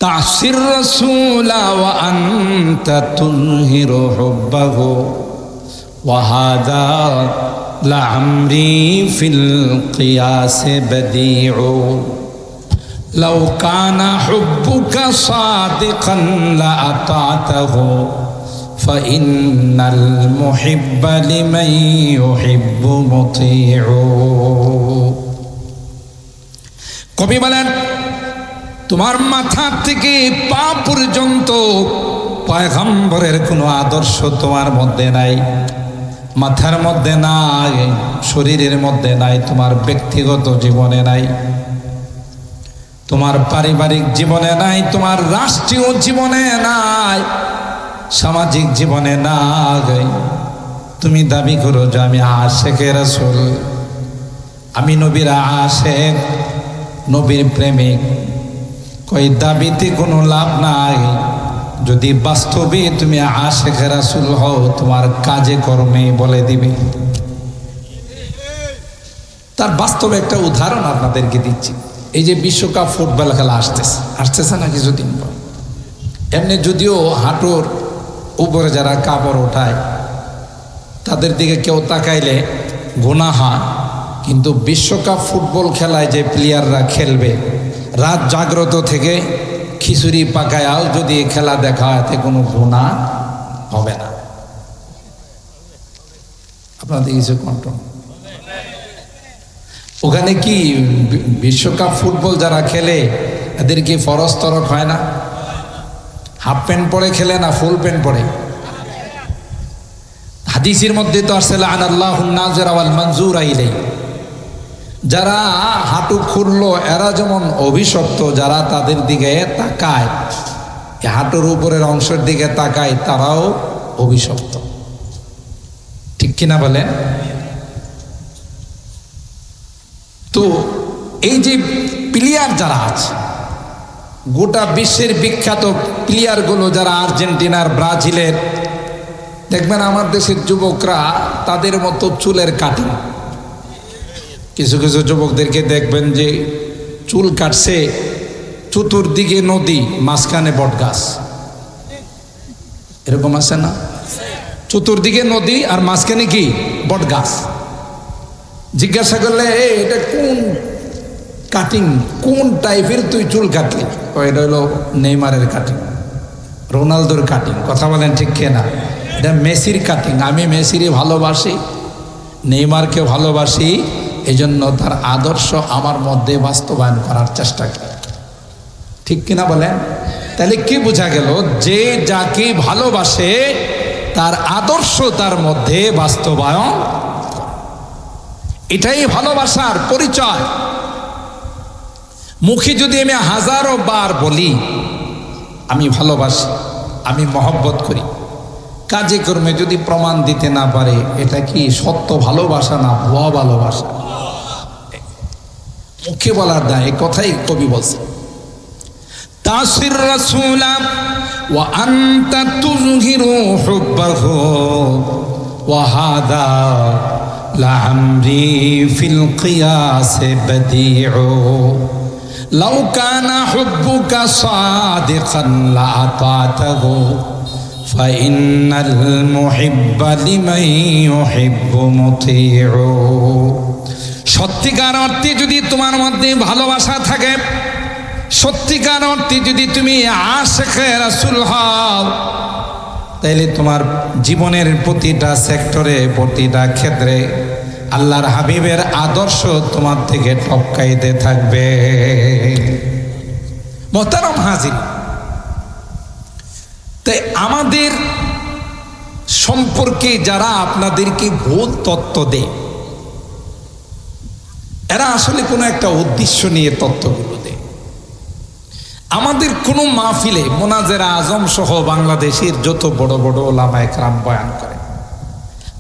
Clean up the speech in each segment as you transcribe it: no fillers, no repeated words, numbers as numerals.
তাসির রাসূলা ওয়া আনতা তুনহিরু হুব্বাহু ওয়া হাযা লা'amরি ফিল কিয়াস বাদিউ লাউ কানা হুব্বুকা সাদিকান লাআতা'তাহু ফাইন্নাল মুহিব্বা লিমান ইউহিব্বু মুতি'উ। কবি বলেন, তোমার মাথা থেকে পা পর্যন্ত পয়গম্বরের কোনো আদর্শ তোমার মধ্যে নাই, মাথার মধ্যে নাই, শরীরের মধ্যে নাই, তোমার ব্যক্তিগত জীবনে নাই, তোমার পারিবারিক জীবনে নাই, তোমার রাষ্ট্রীয় জীবনে নাই, সামাজিক জীবনে নাই। তুমি দাবি করো যে আমি আশেকে রাসূল, আমি নবীর আশেক, নবীর প্রেমিক। কই দাবিতে কোনো লাভ নাই যদি বাস্তবে তুমি আশেকে রাসূল হও, তোমার কাজে কর্মে বলে দিবে। তার বাস্তবে একটা উদাহরণ আপনাদেরকে দিচ্ছি। এই যে বিশ্বকাপ ফুটবল খেলা আসতেছে না কিছুদিন পর, এমনি যদিও হাঁটুর উপরে যারা কাপড় ওঠায় তাদের দিকে কেউ তাকাইলে গুনাহ হয়, কিন্তু বিশ্বকাপ ফুটবল খেলায় যে প্লেয়াররা খেলবে, রাত জাগ্রত থেকে খিচুড়ি পাকায়াও যদি খেলা দেখা হয় এতে কোনো গুনাহ হবে না। আপনাদের কিছু কন্ট্রোল ওখানে কি বিশ্বকাপ ফুটবল যারা খেলে এদের কি ফরজ তরক হয় না? হাফ প্যান্ট পরে খেলে না ফুল প্যান্ট পরে? হাদিসের মধ্যে তো আসছে লাআনাল্লাহুন নাযিরা ওয়াল মানজুরা ইলাইহি, যারা হাঁটু খুললো এরা যেমন অভিশপ্ত, যারা তাদের দিকে তাকায়, হাঁটুর উপরের অংশের দিকে তাকায়, তারাও অভিশপ্ত। ঠিক কিনা বলেন? তো এই যে প্লেয়ার যারা আছে, গোটা বিশ্বের বিখ্যাত প্লেয়ারগুলো যারা আর্জেন্টিনার, ব্রাজিলের, দেখবেন আমার দেশের যুবকরা তাদের মতো চুলের কাটিং। কিছু কিছু যুবকদেরকে দেখবেন যে চুল কাটছে, চতুর্দিকে নদী, মাঝখানে বট গাছ, এরকম আছে না? চতুর্দিকে নদী আর মাঝখানে কি বট গাছ। জিজ্ঞাসা করলে এটা কোন কাটিং, কোন টাইপের তুই চুল কাটলি? এটা হলো নেইমারের কাটিং, রোনালদোর কাটিং। কথা বলেন ঠিক কিনা? এটা মেসির কাটিং। আমি মেসিরই ভালোবাসি, নেইমারকে ভালোবাসি, এই জন্য তার আদর্শ আমার মধ্যে বাস্তবায়ন করার চেষ্টা করি। ঠিক কিনা বলেন? তাহলে কি বোঝা গেল? যে যাকে ভালোবাসে তার আদর্শ তার মধ্যে বাস্তবায়ন, এটাই ভালোবাসার পরিচয়। মুখে যদি আমি হাজারো বার বলি আমি ভালোবাসি, আমি মহব্বত করি, কাজে কর্মে যদি প্রমাণ দিতে না পারে, এটা কি সত্য ভালোবাসা না ভুয়া ভালোবাসা? মুখে বলার না, এই কথাই কবি বলছে, তাসির রাসূলা ওয়া আনতা তুযহিরু হুব্বাহু ওয়া হাদা লা'amরি ফিল কিয়াস বাদিউ লাউ কানা হুব্বুকা সাদিকান লাআতা'তাহু ফাইন্নাল মুহিব্বা লিমান ইউহিব্বু মুতি'উ। সত্যিকার অর্থে যদি তোমার মধ্যে ভালোবাসা থাকে, সত্যিকার অর্থে যদি তুমি আশিকে রাসূল হও, তাহলে তোমার জীবনের প্রতিটা সেক্টরে, প্রতিটা ক্ষেত্রে আল্লাহর হাবিবের আদর্শ তোমার থেকে টপকাইতে থাকবে। মোহতারাম হাজির, তাই আমাদের সম্পর্কে যারা আপনাদেরকে ভুল তত্ত্ব দেয়, এরা আসলে কোনো একটা উদ্দেশ্য নিয়ে তত্ত্বগুলো দেয়। আমাদের কোনো মাহফিলে মোনাজেরা আজম সহ বাংলাদেশের যত বড় বড় ওলামায়ে কেরাম বয়ান করে,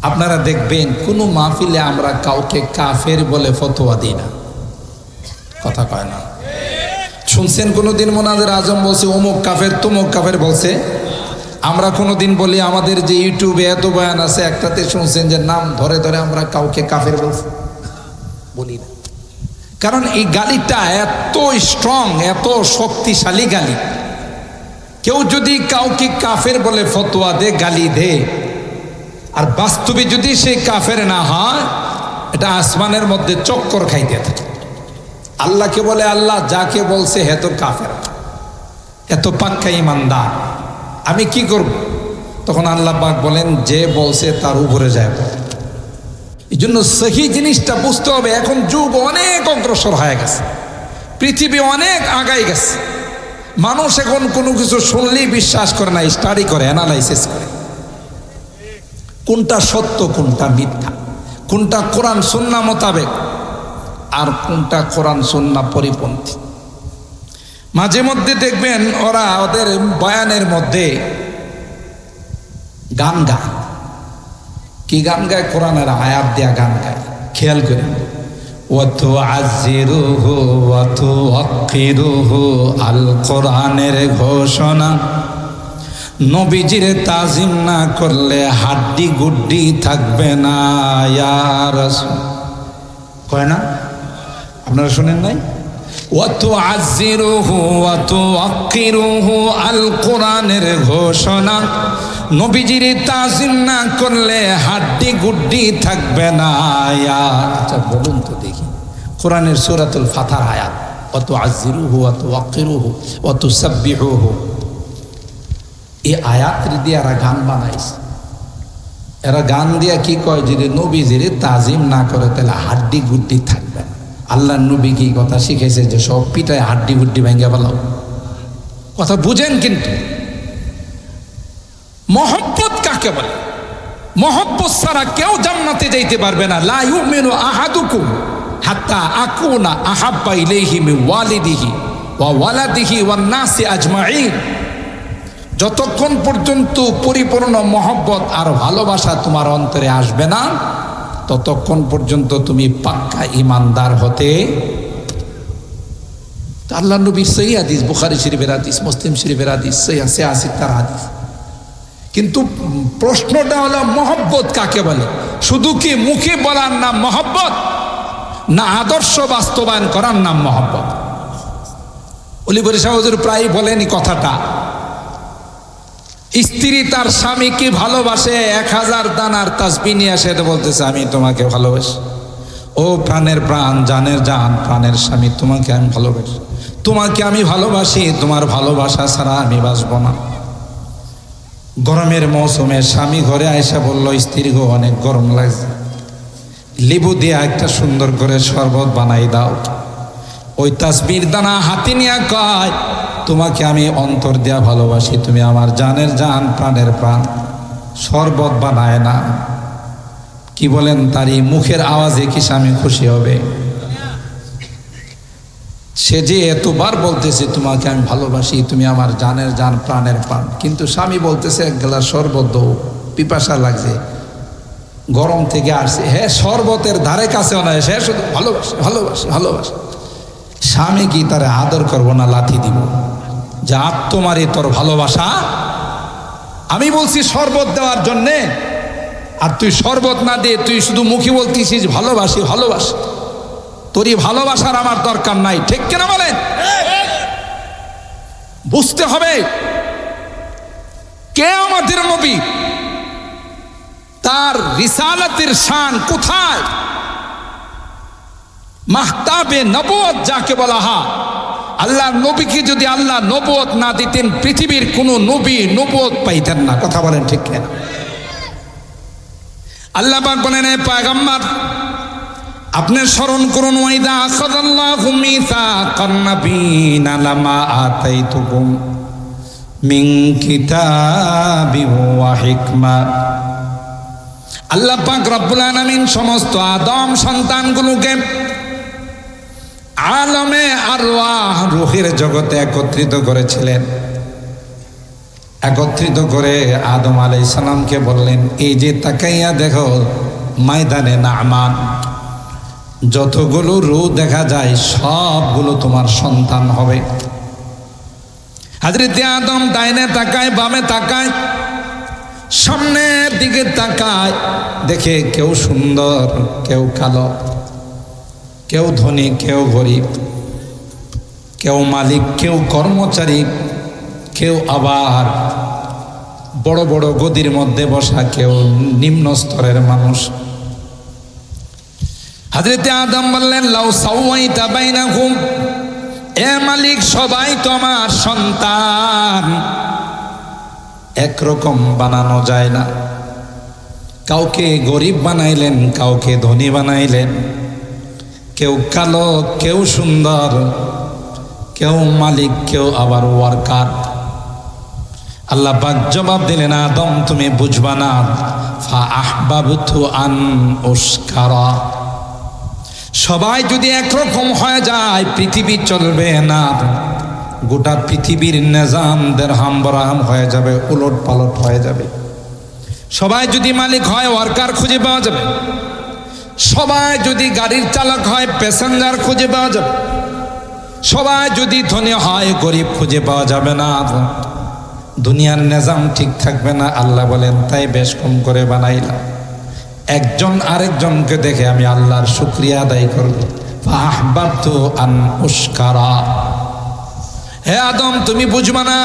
আপনারা দেখবেন কোনো মাহফিলে আমরা কাউকে কাফের বলে ফতোয়া দিই না। কথা কয় না? শুনছেন কোনোদিন মোনাজেরা আজম বলছে অমুক কাফের তমুক কাফের বলছে? আমরা কোনোদিন বলি, আমাদের যে ইউটিউবে এত বয়ান আছে একটাতে শুনছেন যে নাম ধরে ধরে আমরা কাউকে কাফের বলছি? বলি না। কারণ এই গালিটা এত স্ট্রং, এত শক্তিশালী গালি, কেউ যদি কাউকে কাফের বলে ফতোয়া দে, গালি দে, আর বাস্তবে যদি সে কাফের না হয়, এটা আসমানের মধ্যে চক্কর খাইতে থাকে। আল্লাহকে বলে আল্লাহ যাকে বলছে হে তো কাফের, এত পাক্কা ইমানদার, আমি কি করব? তখন আল্লাহ পাক বলেন যে বলছে তার উপরে যায়। এই জন্য সহি জিনিসটা বুঝতে হবে। এখন যুগ অনেক অগ্রসর হয়ে গেছে, পৃথিবী অনেক আগাই গেছে। মানুষ এখন কোনো কিছু শুনলেই বিশ্বাস করে না, স্টাডি করে, অ্যানালাইসিস করে কোনটা সত্য কোনটা মিথ্যা, কোনটা কোরআন সুন্নাহ মোতাবেক আর কোনটা কোরআন সুন্নাহ পরিপন্থী। মাঝে মধ্যে দেখবেন ওরা ওদের বয়ানের মধ্যে গান গায়। কি গান গায়? কোরআনের আয়াত দেয়া গান গায়। খেয়াল করেন, ওয়াতুআযিরুহু ওয়াতুআক্কিরুহু, আল কোরআনের ঘোষণা। নবীজির তাজিম না করলে হাড্ডি গুড্ডি থাকবে না ইয়া রাসূল। কয় না? আপনারা শুনেন নাই? ওয়াতুআযিরুহু ওয়াতুআক্কিরুহু, আল কোরআনের ঘোষণা। নবীজির তাজিম না করলে হাড্ডি গুড্ডি থাকবে না। আচ্ছা বলুন তো দেখি, কোরআনের সূরাতুল ফাতহার আয়াত, ওয়াতুআযিরুহু ওয়াতুআক্কিরুহু ওয়াতুসাব্বিহুহু, এই আয়াত দিয়ে এরা গান বানাইছে। এরা গান দিয়া কি কয়? যদি নবীজির তাজিম না করে তাহলে হাড্ডি গুড্ডি থাকবে না। আল্লাহর নবী কি কথা শিখেছে যে সব পিটায় হাড্ডি গুড্ডি ভেঙে ফেলাও? কথা বুঝেন। কিন্তু মহব্বত কাকে বলে? মহব্বত ছাড়া কেউ জান্নাতে যাইতে পারবে না। লা ইউমিনু আহাদুকুম হাত্তা আকুনা আহাব্বা ইলাইহি মিন ওয়ালিদিহি ওয়া ওয়ালাদিহি ওয়ান নাসি আজমাইন। যতক্ষণ পর্যন্ত পরিপূর্ণ মহব্বত আর ভালোবাসা তোমার অন্তরে আসবে না, ততক্ষণ পর্যন্ত তুমি পাক্কা ইমানদার হতে। আল্লাহ নবীর সহি হাদিস, বুখারী শরীফের হাদিস, মুসলিম শরীফের হাদিস, সহি আছে তার হাদিস। কিন্তু প্রশ্নটা হলো মহব্বত কাকে বলে? শুধু কি মুখে বলার নাম মহব্বত, না আদর্শ বাস্তবায়ন করার নাম মহব্বত? অলিবরী শাহ হুজুর প্রায় বলেনি কথাটা। স্ত্রী তার স্বামীকে ভালোবাসে, 1000 দানার তাসবিহ নিয়ে আসে, বলতেছে আমি তোমাকে ভালোবাসি। ও প্রাণের প্রাণ, জানের জান, প্রাণের স্বামী, তোমাকে আমি ভালোবাসি, তোমাকে আমি ভালোবাসি, তোমার ভালোবাসা ছাড়া আমি বাঁচবো না। গরমের মৌসুমে স্বামী ঘরে আয়সা বলল, স্ত্রী গো অনেক গরম লাগছে, লেবু দিয়ে একটা সুন্দর করে শরবত বানাই দাও। ওই তাসবির দানা হাতে নিয়ে কয়, তোমাকে আমি অন্তর দেয়া ভালোবাসি, তুমি আমার জানের জান, প্রাণের প্রাণ। শরবত বানায় না। কি বলেন? তার এই মুখের আওয়াজে কি স্বামী খুশি হবে? সে যে এতবার বলতেছে তোমাকে আমি ভালোবাসি, তুমি আমার জানের জান, প্রাণের প্রাণ, কিন্তু স্বামী বলতেছে এক গ্লাস শরবত দাও, পিপাসা লাগছে, গরম থেকে আসছে। হ্যাঁ, শরবতের ধারে কাছেও না, সে শুধু ভালোবাসে ভালোবাসে ভালোবাসে। স্বামী কি তারে আদর করবো না লাথি দিব? যা তোমার তোর ভালোবাসা, আমি বলছি শরবত দেওয়ার জন্যে, আর তুই শরবত না দিয়ে তুই শুধু মুখে বলতেছিস ভালোবাসি ভালোবাসি। তোরই ভালোবাসার আমার দরকার নাই, ঠিক কিনা বলেন? বুঝতে হবে কে আমাদের নবী, তার রিসালাতের শান কোথায়। মাহতাবে নবুয়ত যাকে বলা হয়, আল্লাহ নবীকে যদি আল্লাহ নবুয়ত না দিতেন, পৃথিবীর কোন নবী নবুয়ত পাইতেন না। কথা বলেন ঠিক কিনা? আল্লাহ পাক বলেন, পয়গম্বর আপনি স্মরণ করুন, ওয়াইদা আখাযাল্লাহু মিসাকান নাবিয়িনা লামা আতাইতুকুম মিন কিতাবিন ওয়া হিকমা। আল্লাহ পাক রব্বুল আলামিন সমস্ত আদম সন্তানগুলোকে আলমে আরওয়াহ, রূহের জগতে একত্রিত করেছিলেন। একত্রিত করে আদম আলাইহিস সালামকে বললেন, এই যে তাকাইয়া দেখো ময়দানে নামান, যতগুলো রূহ দেখা যায় সবগুলো তোমার সন্তান হবে। হযরত আদম ডাইনে তাকায়, বামে তাকায়, সামনের দিকে তাকায়, দেখে কেউ সুন্দর, কেউ কালো, কেউ ধনী, কেউ গরিব, কেউ মালিক, কেউ কর্মচারী, কেউ আবার বড় বড় গদির মধ্যে বসা, কেউ নিম্ন স্তরের মানুষ। হযরতে আদম বললেন, লাউ সাওয়াইতা বাইনাহুম, এ মালিক সবাই তো আমার সন্তান, একরকম বানানো যায় না। কাউকে গরিব বানাইলেন, কাউকে ধনী বানাইলেন, কেউ কালো, কেউ সুন্দর, কেউ মালিক, কেউ আবার ওয়ার্কার। আল্লাহ পাক জবাব দিলেন, আদম তুমি বুঝবা না, ফা আহবাবতু আন উশকারা। সবাই যদি একরকম হয়ে যায় পৃথিবী চলবে না, গোটা পৃথিবীর নিজাম দেরহাম বরহাম হয়ে যাবে, উলট পালট হয়ে যাবে। সবাই যদি মালিক হয় ওয়ার্কার খুঁজে পাওয়া যাবে, সবাই যদি গাড়ির চালক হয় প্যাসেঞ্জার খুঁজে পাওয়া যাবে, সবাই যদি ধনী হয় গরিব খুঁজে পাওয়া যাবে না, দুনিয়ার নিজাম ঠিক থাকবে না। আল্লাহ বলেন, তাই বেশ কম করে বানাইলাম, একজন আরেকজনকে দেখে আমি আল্লাহর শুকরিয়া আদায় করব। ফাহবাবতু আন উশকারা। হে আদম তুমি বুঝবা না,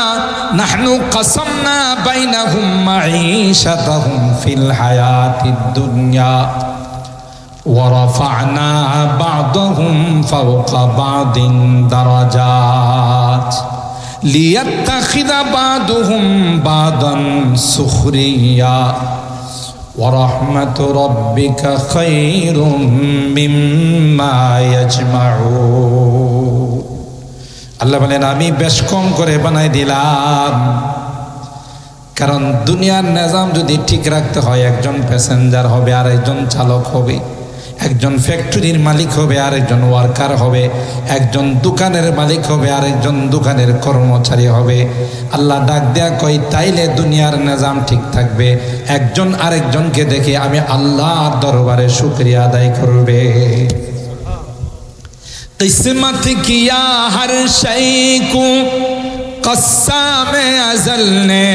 নাহনু কাসামনা বাইনাহুম মাঈশাতাহুম ফিল হায়াতিদ দুনিয়া ওয়া রাফা'না বা'দাহুম ফাওকা বা'দিন দারাজাত লিয়াত্তাখিযা বা'দুহুম বা'দান সুখরিয়া ওয়া রাহমাতু রাব্বিকা খায়রুম মিম্মা ইয়াজমাউন। আল্লাহ বলেন, আমি বেশ কম করে বানাই দিলাম, কারণ দুনিয়ার নিজাম যদি ঠিক রাখতে হয়, একজন প্যাসেঞ্জার হবে আর একজন চালক হবে, একজন ফ্যাক্টরির মালিক হবে আর একজন ওয়ার্কার হবে, একজন দোকানের মালিক হবে আর একজন দোকানের কর্মচারী হবে। আল্লাহ ডাক দেয়া কই, তাইলে দুনিয়ার নিজাম ঠিক থাকবে, একজন আরেকজনকে দেখে আমি আল্লাহর দরবারে শুকরিয়া আদায় করবে। किस्मत किया हर शय को कस्साम अज़ल ने,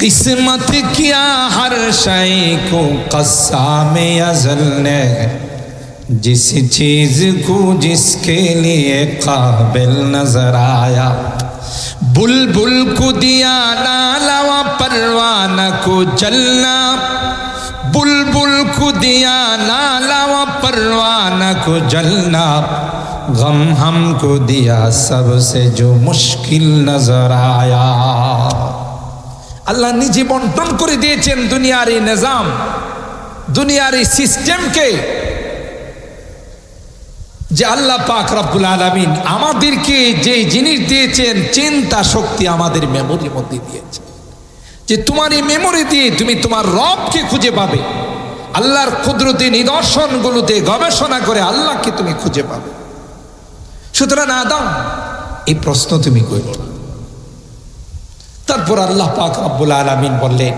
किस्मत किया हर शय को कस्साम अज़ल ने, जिस चीज को जिसके लिए काबिल नजर आया, बुलबुल को दिया नाला व परवाना को जलना, बुलबुल को दिया नाला व परवाना को जलना, गम हमको दिया सबसे जो मुश्किल नजर आया। আল্লাহ নিজে বন্টন করে দিয়েছেন দুনিয়ার এই নিজাম, দুনিয়ার এই সিস্টেমকে, যে আল্লাহ পাক রব্বুল আলামিন আমাদেরকে যে জিনিস দিয়েছেন, চিন্তা শক্তি আমাদের মেমোরির মধ্যে দিয়েছেন, যে তোমার এই মেমোরি দিয়ে তুমি তোমার রবকে খুঁজে পাবে, আল্লাহর কুদরতি নিদর্শনগুলোতে গবেষণা করে আল্লাহকে তুমি খুঁজে পাবে। সুতরাং আদম এই প্রশ্ন তুমি করো না। তারপর আল্লাহ পাক রব্বুল আলামিন বললেন,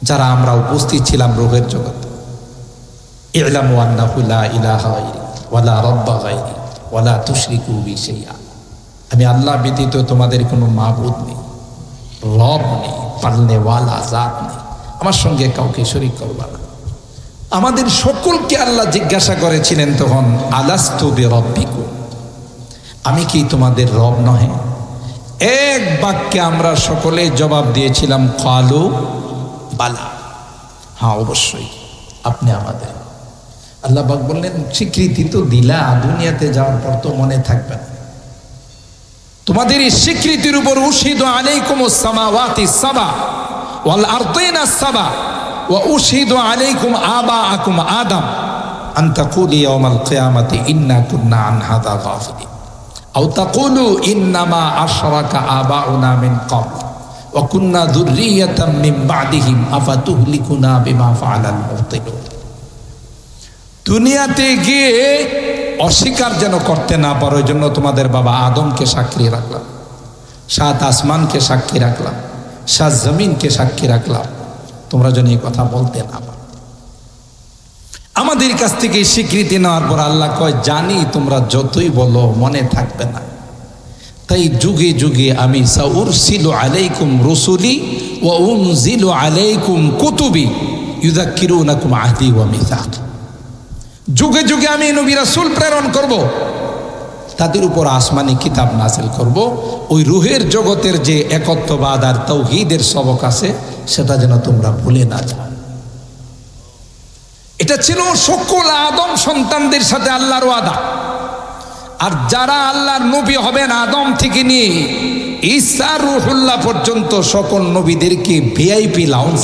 যারা আমরা উপস্থিত ছিলাম রূহের জগতে, ইলামু আন্নাহু লা ইলাহা ইল্লাল্লাহ ওয়া লা রাব্বা গায়রি ওয়া লা তুশরিকু বি শাইআ, আমি আল্লাহ ব্যতীত তোমাদের কোনো মাবুদ নেই, রব নেই, পালনেওয়ালা জাত নেই, আমার সঙ্গে কাউকে শরীক করবা না। আমাদের সকলকে আল্লাহ জিজ্ঞাসা করেছিলেন তখন, আলাস্তু বিরাব্বিকুম, আমি কি তোমাদের রব নহে? এক বাক্যে আমরা সকলে জবাব দিয়েছিলাম, কালু বালা, হ্যাঁ অবশ্যই আপনি আমাদের। আল্লাহ পাক বললেন, স্বীকৃতি তো দিলা, দুনিয়াতে যাওয়ার পর তো মনে থাকবে না। তোমাদের এই স্বীকৃতির উপর উশহিদু আলাইকুমুস সামাওয়াতিস সাবা ওয়াল আরদিনাস সাবা ওয়া উশহিদু আলাইকুম আবাআকুম আদম আন তাকুলু ইয়াওমাল কিয়ামাতি ইন্না কুন্না আন হাযা গাফিলিন আও তাকুলু ইন্নামা আশরাকা আবাউনা মিন ক্বাবল ওয়া কুন্না যুররিয়াতাম মিন বা'দিহিম আফাতুহলিকুনা বিমা ফাআলাল মুবতিলুন। দুনিয়াতে গিয়ে অস্বীকার যেন করতে না পারো, ওই জন্য তোমাদের বাবা আদমকে সাক্ষী রাখলাম, সাত আসমানকে সাক্ষী রাখলাম, সাত জমিনকে সাক্ষী রাখলাম, তোমরা যেন এই কথা বলতে না পারো। আমাদের কাছ থেকে স্বীকৃতি নেওয়ার পর আল্লাহ কয়, জানি তোমরা যতই বলো মনে থাকবে না, তাই যুগে যুগে আমি সাউরসিলু আলাইকুম রুসুলি ওয়া উনজিলু আলাইকুম কুতুবি ইউযাক্কিরুনাকুম আহদি ওয়া মিসাক, যুগে যুগে আমি নবী রাসূল প্রেরণ করব, তাদের উপর আসমানি কিতাব নাজিল করব। ওই রুহের জগতের যে একত্ববাদ আর তাওহীদের সবক আছে সেটা যেন তোমরা ভুলে না যাও। এটা ছিল সকল আদম সন্তানদের সাথে আল্লাহর ওয়াদা। আর যারা আল্লাহর নবী হবেন আদম থেকে নিয়ে ঈসা রূহুল্লাহ পর্যন্ত সকল নবীদেরকে ভিআইপি লাউঞ্জ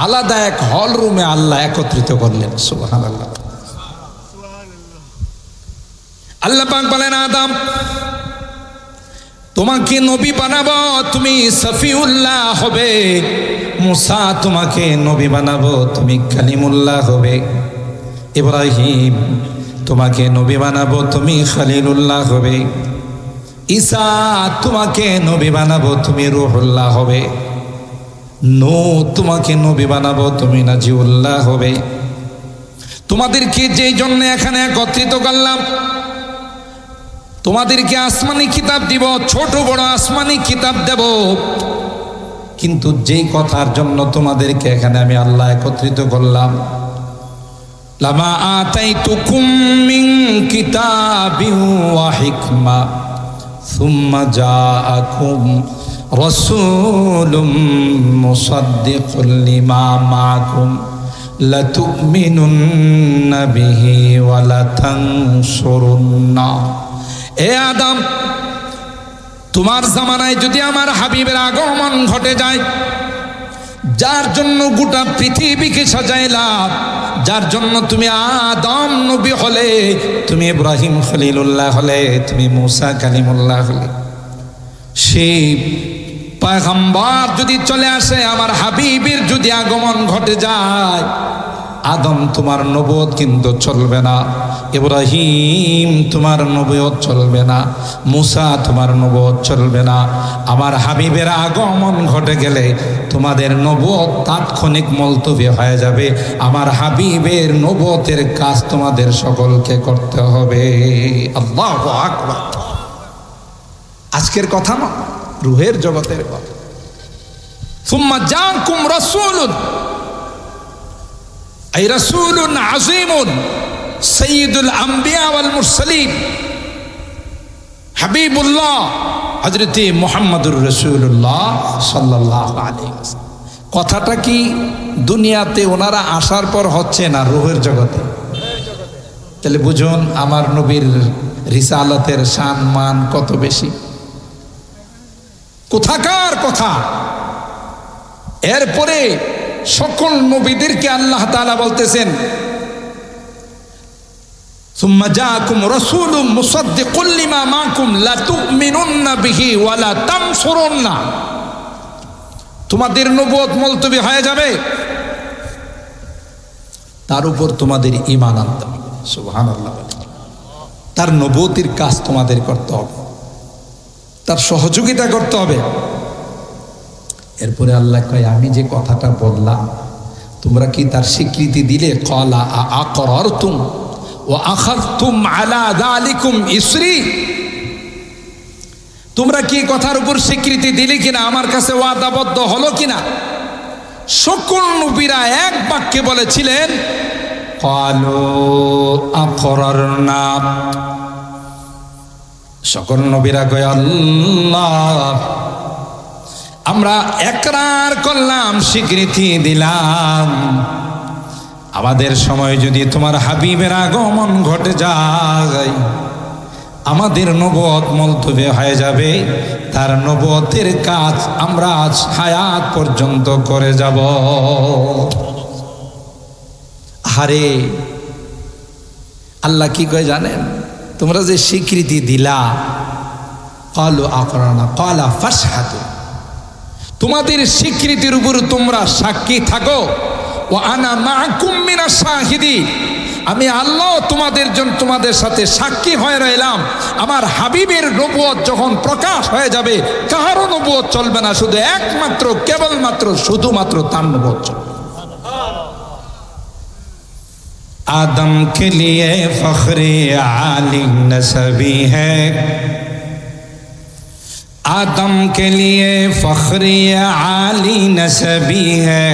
আলাদা এক হল রুমে আল্লাহ একত্রিত করলেন। সুবহানাল্লাহ। আল্লাহ পাক বলেন, আদম তোমাকে নবী বানাবো, তুমি সফিউল্লাহ হবে। মুসা তোমাকে নবী বানাবো, তুমি কালিমুল্লাহ হবে। ইব্রাহিম তোমাকে নবী বানাবো, তুমি খলিলুল্লাহ হবে। ঈসা তোমাকে নবী বানাবো, তুমি রূহুল্লাহ হবে। নূহ তোমাকে নবী বানাবো, তুমি নাজিউল্লাহ হবে। তোমাদেরকে যেই জন্য এখানে একত্রিত করলাম, তোমাদেরকে আসমানি কিতাব দিব, ছোট বড় আসমানি কিতাব দেব। কিন্তু যেই কথার জন্য তোমাদেরকে এখানে আমি আল্লাহ একত্রিত করলাম, লামা আতাইতুকুম মিন কিতাবিন ওয়া হিকমা সুম্মা জাআকুম রাসূলুম মুসাদ্দিকুল লিমা মাআকুম লাতুমিনুন্না বিহি ওয়া লাতানসুরুন্না। এ আদম, তোমার জামানায় যদি আমার হাবিবের আগমন ঘটে যায়, যার জন্য গোটা পৃথিবীকে সাজাইলাম, যার জন্য তুমি আদম নবী হলে, তুমি ইব্রাহিম খলিলুল্লাহ হলে, তুমি মুসা কালিমুল্লাহ হলে, সেই পয়গম্বর যদি চলে আসে, আমার হাবিবের যদি আগমন ঘটে যায়, আদম তোমার নবুয়ত কিন্তু চলবে না, ইব্রাহিম তোমার নবুয়ত চলবে না, মুসা তোমার নবুয়ত চলবে না। আমার হাবিবের আগমন ঘটে গেলে তোমাদের নবুয়ত তাৎক্ষণিক মুলতবি হয়ে যাবে। আমার হাবিবের নবুয়তের কাজ তোমাদের সকলকে করতে হবে। আল্লাহু আকবার। আজকের কথা না, রুহের জগতের কথা। সুম্মা জাআকুম রাসূলুন, এই রাসূলুন আযীমুন সাইয়্যিদুল আম্বিয়া ওয়াল মুরসালিন হাবিবুল্লাহ হযরতে মুহাম্মদুর রাসূলুল্লাহ সাল্লাল্লাহু আলাইহি ওয়াসাল্লাম। কথাটা কি দুনিয়াতে ওনারা আসার পর হচ্ছে না, রুহের জগতে? তাহলে বুঝুন আমার নবীর রিসালাতের শান মান কত বেশি। কোথাকার কথা। এরপরে সকল নবীদেরকে আল্লাহ তাআলা বলতেছেন, সুম্মা জাআকুম রাসূলুম মুসাদ্দিকুল লিমা মাআকুম লাতুমিনুন্না বিহি ওয়া লাতানসুরুন্না। তোমাদের নবুয়ত মুলতবি হয়ে যাবে, তার উপর তোমাদের ঈমান আনতে হবে। সুবহানাল্লাহ। তার নবুয়তের কাজ তোমাদের করতে হবে, তার সহযোগিতা করতে হবে। এরপরে আল্লাহ কয়, আমি যে কথাটা বললাম তোমরা কি তার স্বীকৃতি দিলে? ক্বালা আ'আকরারতুম ওয়া আখাযতুম আলা যালিকুম ইসরি। তোমরা কি কথার উপর স্বীকৃতি দিলে কিনা, আমার কাছে ওয়াদাবদ্ধ হলো কিনা? সকল নবীরা এক বাক্যে বলেছিলেন, ক্বালু আকরারনা। সকল নবীরা কয়, আল্লাহ আমরা একরার করলাম, স্বীকৃতি দিলাম। আমাদের সময় যদি তোমার হাবিবের আগমন ঘটে যায়, আমাদের নবুয়ত মুলতবি হয়ে যাবে, তার নবুয়তের কাজ আমরা আজ হায়াত পর্যন্ত করে যাব। আরে আল্লাহ কি কয় জানেন? তোমরা যে স্বীকৃতি দিলা, ক্বালু আকরারনা ক্বালা ফাশহাদু, তোমাদের স্বীকৃতির উপর তোমরা সাক্ষী থাকো। ওয়া আনা মাআকুম মিনাশ শাহিদিন, আমি আল্লাহ তোমাদের সাথে সাক্ষী হয়ে রইলাম। আমার হাবিবের নবুয়ত যখন প্রকাশ হয়ে যাবে, কারো নবুয়ত চলবে না, শুধু একমাত্র কেবলমাত্র শুধুমাত্র তার নবুয়ত চলবে। आदम के लिए फख्रे आली नसबी है, आदम के लिए फख्रे आली नसबी है,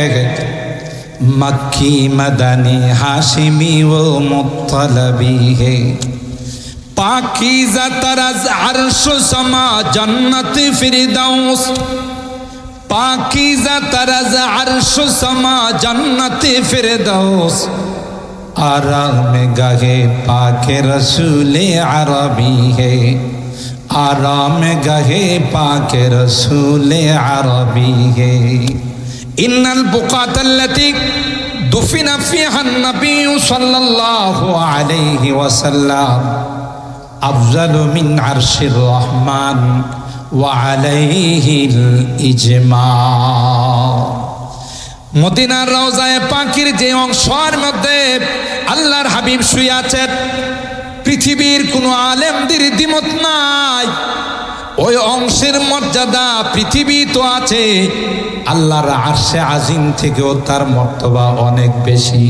मक्की मदनी हाशिमी वो मुत्तलबी है। পাকিজা তারাজ আরশ সামা জান্নাত ফিরদাউস, পাকিজা তারাজ আরশ সামা জান্নাত ফিরদাউস, आराम गाहे पाके रसूले अरबी है, आराम गाहे पाके रसूले अरबी है। इन्नल बुकातल्लती दुफिना फीहा नबी सल्लल्लाहु अलैहि वसल्लम अफजलु मिन अर्शिर रहमान व अलैहिल इजमा। মদিনার রওজায়ে পাকের যে অংশের মধ্যে আল্লাহর হাবিব শুয়ে আছেন, পৃথিবীর কোনো আলেমদের দ্বিমত নাই, ওই অংশের মর্যাদা পৃথিবী তো আছে, আল্লাহর আরশে আজিম থেকেও তার মর্তবা অনেক বেশি।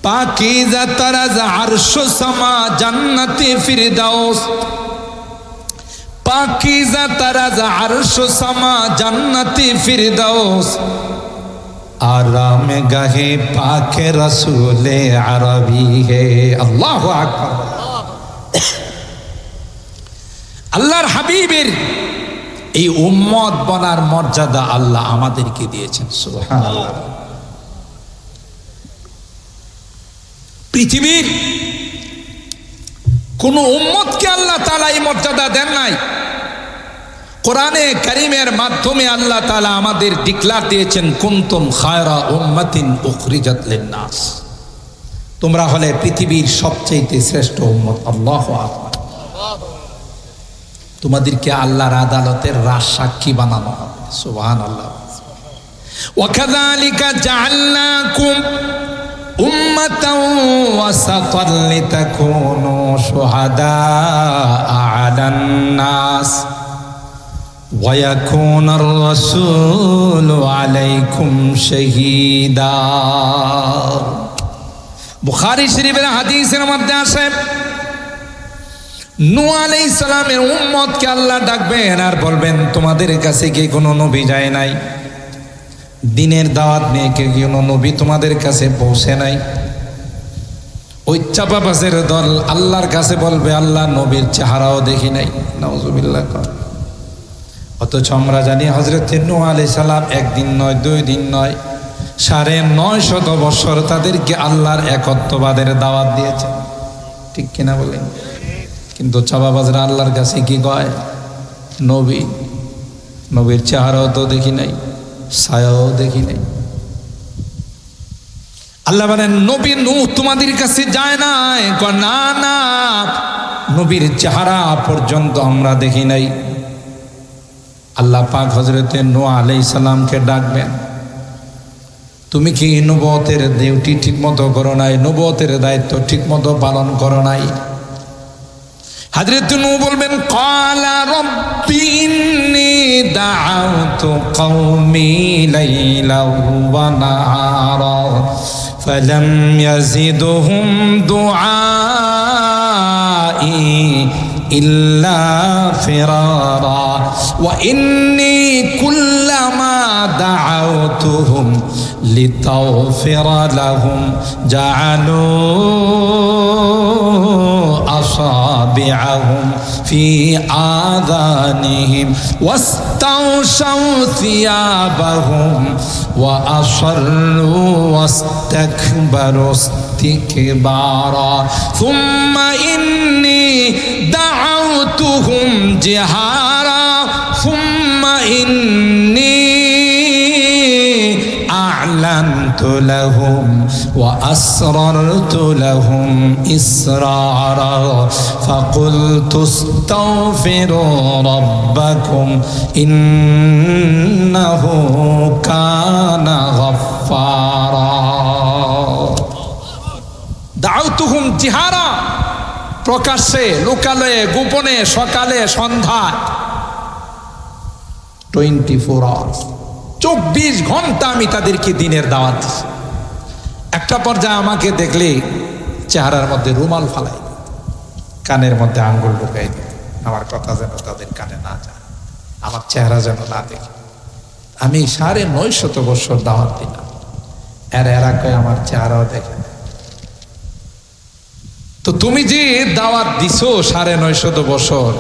পাকিজা তারাজ আরশ সামা জান্নাতে ফিরদাউস, पाकीज़ा तराज़ अर्श समा जन्नती फिरदौस, आराम गाहे पाके रसूले अरबी है। अल्लाहु আকবার। আল্লাহর হাবিবের এই উম্মত বনার মর্যাদা আল্লাহ আমাদেরকে দিয়েছেন, সুবহানাল্লাহ। পৃথিবীর কোন উম্মতকে আল্লাহ তাআলা এই মর্যাদা দেন নাই। কোরআনে কারীমের মাধ্যমে আল্লাহ তাআলা আমাদের ডিক্লার দিয়েছেন, কুনতুম খায়রা উম্মাতিন উখরিজাত লিন-নাস, তোমরা হলে পৃথিবীর সবচেয়ে শ্রেষ্ঠ উম্মত। আল্লাহু আকবার। তোমাদেরকে আল্লাহর আদালতের রাজসাক্ষী বানানো হবে, সুবহানাল্লাহ। ওয়া কাযালিকা জাআলনাকুম উম্মাতাও ওয়াসাতাল লিতাকুনু শুহাদা আলান নাস ওয়া ইয়াকুনার রাসূলু আলাইকুম শাহীদা। বুখারী শরীফের হাদিসের মধ্যে আসে, নূহ আলাইহিস সালামের উম্মতকে আল্লাহ ডাকবেন আর বলবেন, তোমাদের কাছে কি কোনো নবী যায় নাই? দিনের দাওয়াত নিয়ে কে কোনো নবী তোমাদের কাছে পৌঁছে নাই? ওই চাপাবাজের দল আল্লাহর কাছে বলবে, আল্লাহ নবীর চেহারাও দেখি নাই। নাউজুবিল্লাহ। অথচ আমরা জানি হযরত নূহ আলাইহিস সালাম একদিন নয়, 2 দিন নয়, 950 বছর তাদেরকে আল্লাহর একত্ববাদের দাওয়াত দিয়েছেন, ঠিক কিনা বলেন? কিন্তু চাপাবাজরা আল্লাহর কাছে কি কয়? নবী, নবীর চেহারাও তো দেখি নাই, ছায়াও দেখি নাই। আল্লাহ বলেন, নবী নূহ তোমাদের কাছে যায় নাই? না না, নবীর চেহারা পর্যন্ত আমরা দেখি নাই। আল্লাহ পাক হযরত নূহ আলাইহিস সালামকে ডাকবেন, তুমি কি নবুয়তের ডিউটি ঠিক মতো করো নাই? নবুয়তের দায়িত্ব ঠিক মতো পালন করো নাই? হযরত নূহ বলবেন, ক্বালা রাব্বি ইন্নী দাআউতু কওমি লাইলাও ওয়া নাহারা ফালাম ইয়াজিদহুম দুআই ইল্লা ফিরারা ওয়া ইন্নী কুল্লামা দাআউতুহুম লিতাগফিরা লাহুম জাআলু أصابعهم في آذانهم واستغشوا ثيابهم وأصروا واستكبروا استكبارا ثم إني دعوتهم جهارا ثم إني أعلنت لهم وأسررت لهم إسرارا فقلت استغفروا ربكم إنه كان غفارا دعوتهم جهارا প্রকাশ্যে, লোকালয়ে, গোপনে, সকালে, সন্ধ্যায়, 24 আওয়ার্স, 24 ঘন্টা আমি তাদেরকে দিনের দাওয়াত দিছি। একটা পর্যায়ে আমাকে দেখলে চেহারার মধ্যে রুমাল ফালাই, কানের মধ্যে আঙ্গুল ঢুকাই দিত, আমার কথা যেন তাদের কানে না যায়, আমার চেহারা যেন না দেখে। আমি 950 বছর দাওয়াত দিলাম, এরা কয় আমার চেহারাও দেখে। তো তুমি যে দাওয়াত দিছো ৯৫০ বছর,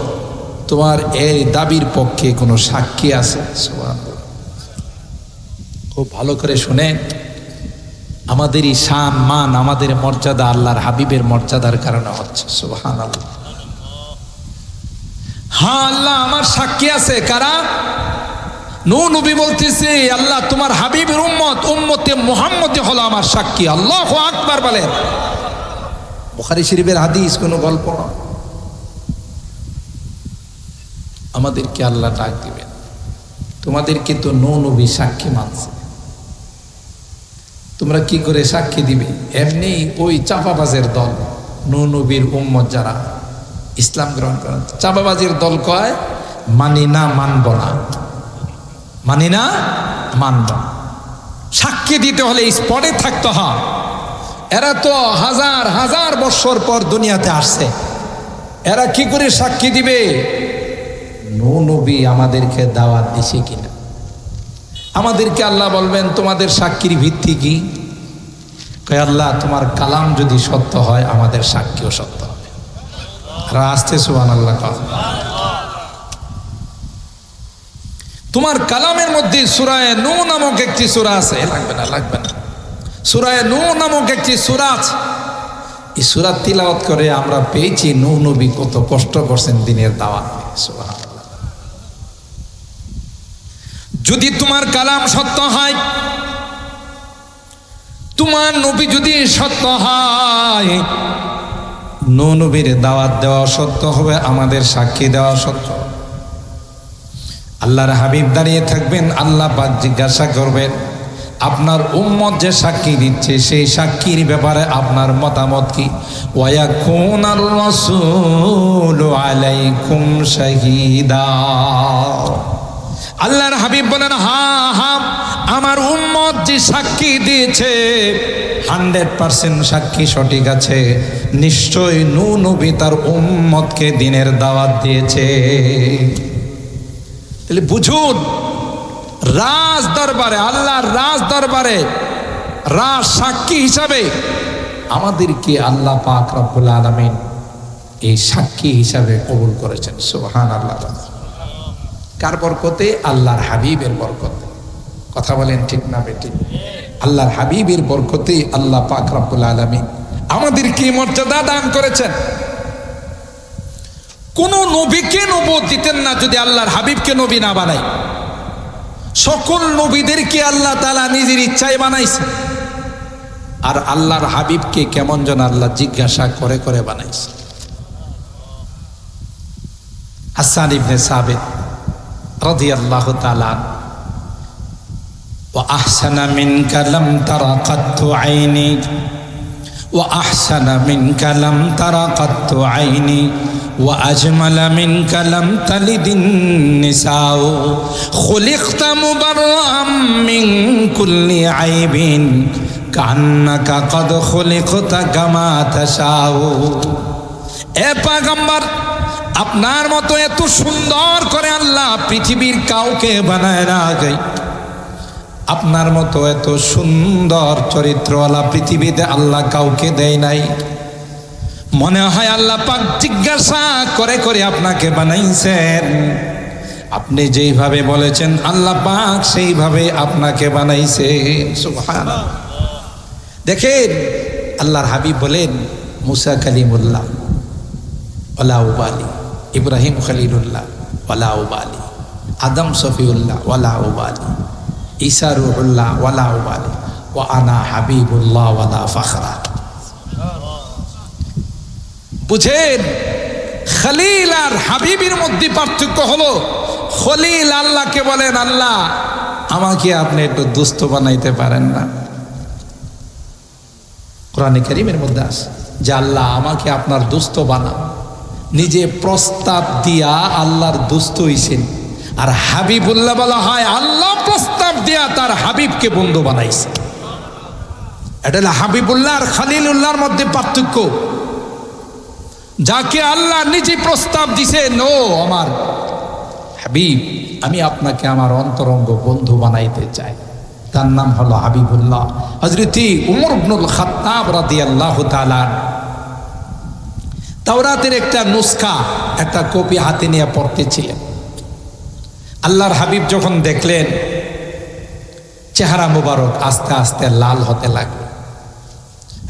তোমার এই দাবির পক্ষে কোনো সাক্ষী আছে? সুবহানাল্লাহ। খুব ভালো করে শুনে, আমাদের এই শান মান, আমাদের মর্যাদা আল্লাহর হাবিবের মর্যাদার কারণে হচ্ছে। সুবহানাল্লাহ। হ্যাঁ, আল্লাহ আমার সাক্ষী আছে। কারা? নূহ নবী বলতেছে, আল্লাহ তোমার হাবিবের উম্মতে মুহাম্মদী হলো আমার সাক্ষী। আল্লাহু আকবার বলেন। বুখারী শরীফের হাদিস, কোনো গল্প না। আমাদেরকে আল্লাহ ডাক দিবেন, তোমাদেরকে তো নূহ নবী সাক্ষী মানছে, তোমরা কি করে সাক্ষী দিবে? এমনি ওই চাপাবাজের দল, নূহ নবীর উম্মত যারা ইসলাম গ্রহণ করেন, চাপাবাজের দল কয় মানি না, মানব না, মানি না, মানব না। সাক্ষী দিতে হলে স্পটে থাকতে হয়। এরা তো হাজার হাজার বছর পর দুনিয়াতে আসছে, এরা কি করে সাক্ষী দিবে নূহ নবী আমাদেরকে দাওয়াত দিছে কিনা? আমাদেরকে আল্লাহ বলবেন তোমাদের সাক্ষীর ভিত্তি কি? কয় আল্লাহ তোমার কালাম যদি সত্য হয় আমাদের সাক্ষীও সত্য হবে। আসতে সুবহানাল্লাহ। তোমার কালামের মধ্যে সূরা নূহ নামক একটি সূরা আছে, লাগবে না, লাগবে না। সূরা নূহ নামক একটি সূরা আছে। এই সূরা তিলাওয়াত করে আমরা পেয়েছি নূহ নবী কত কষ্ট করছেন দিনের দাওয়াত। সুবহানাল্লাহ। যদি তোমার কালাম সত্য হয়, তোমার নবী যদি সত্য হয়, নূহ নবীর দাওয়াত দেওয়া সত্য হবে, আমাদের সাক্ষী দেওয়া সত্য। আল্লাহর হাবিব দাঁড়িয়ে থাকবেন, আল্লাহ পাক জিজ্ঞাসা করবেন আপনার উম্মত যে সাক্ষী দিচ্ছে সেই সাক্ষীর ব্যাপারে আপনার মতামত কি? ওয়ায়াকুনার রাসূলু আলাইকুম শাহীদা। আল্লাহর হাবিব বলেন, হ্যাঁ হ্যাঁ, আমার উম্মত যে সাক্ষী দিয়েছে 100% সাক্ষী সঠিক আছে, নিশ্চয় নূহ নবী তার উম্মতকে দ্বীনের দাওয়াত দিয়েছে। তাহলে বুঝুন, রাজ দরবারে, আল্লাহর রাজ দরবারে রাজ সাক্ষী হিসাবে আমাদেরকে আল্লাহ পাক রব্বুল আলামিন এই সাক্ষী হিসাবে কবুল করেছেন। সুবহানাল্লাহ। কার বরকতে? আল্লাহর হাবিবের বরকতে। কথা বলেন ঠিক না বেঠিক? আল্লাহর হাবিবের বরকতে আল্লাহ পাক রব্বুল আলামিন আমাদেরকে মর্যাদা দান করেছেন। কোন নবীকে নবুয়ত দিতেন না যদি আল্লাহর হাবিবকে নবী না বানায়। সকল নবীদেরকে আল্লাহ তাআলা নিজের ইচ্ছায় বানাইছে, আর আল্লাহর হাবিবকে কেমন যেন আল্লাহ জিজ্ঞাসা করে করে বানাইছে। হাসান ইবনে সাবিত রাদিয়াল্লাহু তাআলা, ওয়া আহসানা মিনকা লাম তারা কাত্তু আইনি, ওয়া আহসানা মিনকা লাম তারা কাত্তু আইনি, ওয়া আজমালা মিনকা লাম তালিদিন নিসাউ, খুলিকতা মুবাররাম মিন কুল্লি আইবিন কান্নাকা কদ খুলিকতা কামা তাশাউ। এ পয়গম্বর, আপনার মতো এত সুন্দর করে আল্লাহ পৃথিবীর কাউকে বানায় না গে। আপনার মতো এত সুন্দর চরিত্রওয়ালা পৃথিবীতে আল্লাহ কাউকে দেয় নাই। মনে হয় আল্লাহ পাক জিজ্ঞাসা করে করে আপনাকে বানাইছেন। আপনি যেইভাবে বলেছেন আল্লাহ পাক সেইভাবে আপনাকে বানাইছেন। সুবহানাল্লাহ। দেখেন, আল্লাহর হাবিব বলেন, মুসা কালিমুল্লাহ ওয়ালা উবালি, ইব্রাহিম খলিলুল্লাহ ওয়ালা উবালি, আদম সফিউল্লাহ ওয়ালা উবালি, ঈসা রূহুল্লাহ ওয়ালা উবালি, ওয়া আনা হাবিবুল্লাহ ওয়ালা ফখরা। বুঝেন, খলিল আর হাবিবের মধ্যে পার্থক্য হলো, খলিল আল্লাহকে বলেন, আল্লাহ আমাকে আপনি একটু দুস্থ বানাইতে পারেন না? কোরআনে কারীমের মধ্যে আছে যে আল্লাহ আমাকে আপনার দুস্থ বানান। নিজে প্রস্তাব দিয়া আল্লাহর দুস্থ হইছেন। আর হাবিবুল্লাহ বলা হয় আল্লাহ প্রস্তাব দিয়া তার হাবিবকে বন্ধু বানাইছে। এটা হলো হাবিবুল্লাহ আর খলিলুল্লাহর মধ্যে পার্থক্য। যাকে আল্লাহ নিজে প্রস্তাব দিছেন, ও আমার হাবিব, আমি আপনাকে আমার অন্তরঙ্গ বন্ধু বানাইতে চাই, তার নাম হলো হাবিবুল্লাহ। হযরত উমর ইবনুল খাত্তাব রাদিয়াল্লাহু তাআলা তাওরাতের একটা নুসখা, একটা কপি হাতে নিয়ে পড়তেছিলেন। আল্লাহর হাবিব যখন দেখলেন চেহারা মুবারক আস্তে আস্তে লাল হতে লাগলো।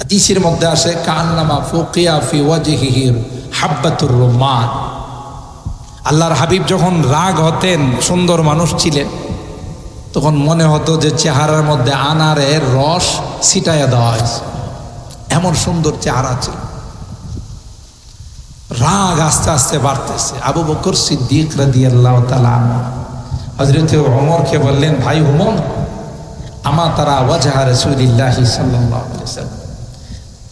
হাদিসের মধ্যে আসে কান্নামা ফুকিয়া ফি ওয়াজহিহির হাব্বাতুর রুমান। আল্লাহর হাবিব যখন রাগ হতেন, সুন্দর মানুষ ছিলেন, তখন মনে হতো যে চেহারার মধ্যে আনারের রস ছিটাইয়া দেওয়া হয়েছে, এমন সুন্দর চেহারা ছিল। রাগ আস্তে আস্তে বাড়তেছে। আবু বকর সিদ্দিক রাদিয়াল্লাহু তাআলা হযরত ওমরকে বললেন, ভাই ওমর, আমা তারা ওয়াজহা রাসূলিল্লাহি সাল্লাল্লাহু আলাইহি ওয়াসাল্লাম,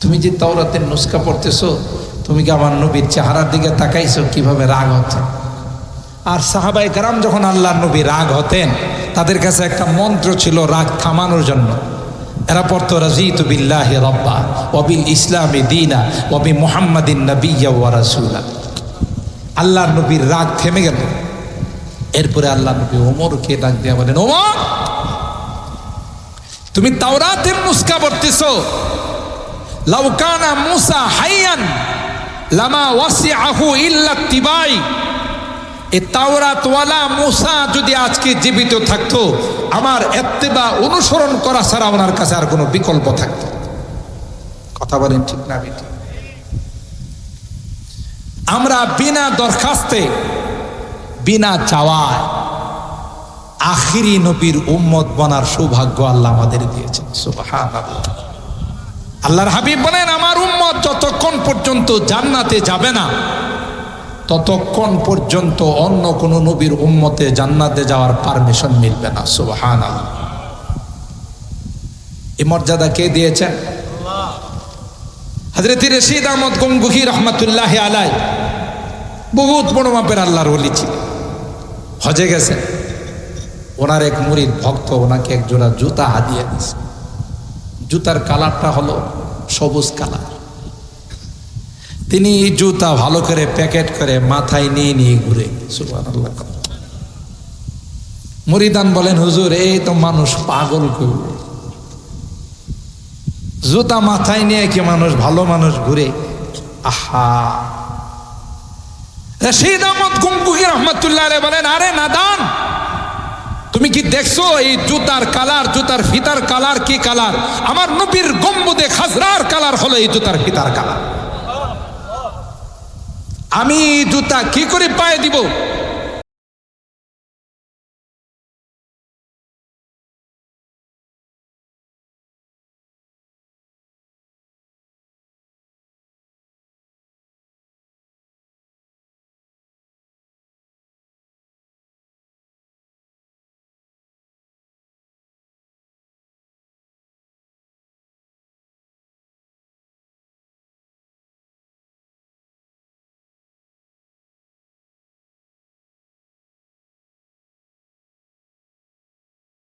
তুমি যে তাওরাতের নুসখা পড়তেছো, তুমি কি আমার নবীর চেহারার দিকে তাকাইছো কিভাবে রাগ হচ্ছে? আর সাহাবায়ে কেরাম যখন আল্লাহর নবী রাগ হতেন, তাদের কাছে একটা মন্ত্র ছিল রাগ থামানোর জন্য। এরা পড়তো রাজিতু বিল্লাহি রাব্বা ওয়া বিল ইসলামি দীনা ওয়া বি মুহাম্মাদিন নাবিয়্যা ওয়া রাসূলা। আল্লাহর নবীর রাগ থেমে গেল। এরপরে আল্লাহর নবী ওমরকে ডাক দিয়ে বলেন, ওমর, তুমি তাওরাতের নুসখা পড়তেছো, লাউ কানা মূসা হাইয়ান লামা ওয়াসিআহু ইল্লা ইত্তিবাই। এই তাওরাতওয়ালা মূসা যদি আজকে জীবিত থাকতো, আমার ইত্তিবা অনুসরণ করা ছাড়া ওনার কাছে আর কোনো বিকল্প থাকতো। কথা বলেন ঠিক না বেঠিক? আমরা বিনা দরখাস্তে, বিনা চাওয়ায় আখিরি নবীর উম্মত বনার সৌভাগ্য আল্লাহ আমাদের দিয়েছেন। সুবহানাল্লাহ। আল্লাহর হাবিব বলেন, আমার উম্মত যতক্ষণ পর্যন্ত জান্নাতে যাবে না, ততক্ষণ পর্যন্ত অন্য কোন নবীর উম্মতে জান্নাতে যাওয়ার পারমিশন মিলবে না। সুবহানাল্লাহ। এই মর্যাদা কে দিয়েছেন? হযরত রশিদ আহমদ গঙ্গুহি রহমাতুল্লাহি আলাইহি বহুত বড় মাপের আল্লাহর ওলি ছিলেন, হজে গেছেন। ওনার এক মুরিদ ভক্ত ওনাকে এক জোড়া জুতা হাদিয়া দিয়েছে। জুতার কালারটা হলো সবুজ কালার। তিনি এই জুতা ভালো করে প্যাকেট করে মাথায় নিয়ে নিয়ে ঘুরে। সুবহানাল্লাহ। মুরিদান বলেন, হুজুর, এই তো মানুষ পাগল করবে, জুতা মাথায় নিয়ে কি মানুষ, ভালো মানুষ ঘুরে? আহা। রশিদ আহমদ গঙ্গুহি রহমাতুল্লাহ আলাইহি বলেন, আরে নাদান, তুমি কি দেখছো এই জুতার কালার, জুতার ফিতার কালার কি কালার? আমার নবীর গম্বুদে খাজরার কালার হলো এই জুতার ফিতার কালার। আমি জুতা কি করে পায়ে দিব?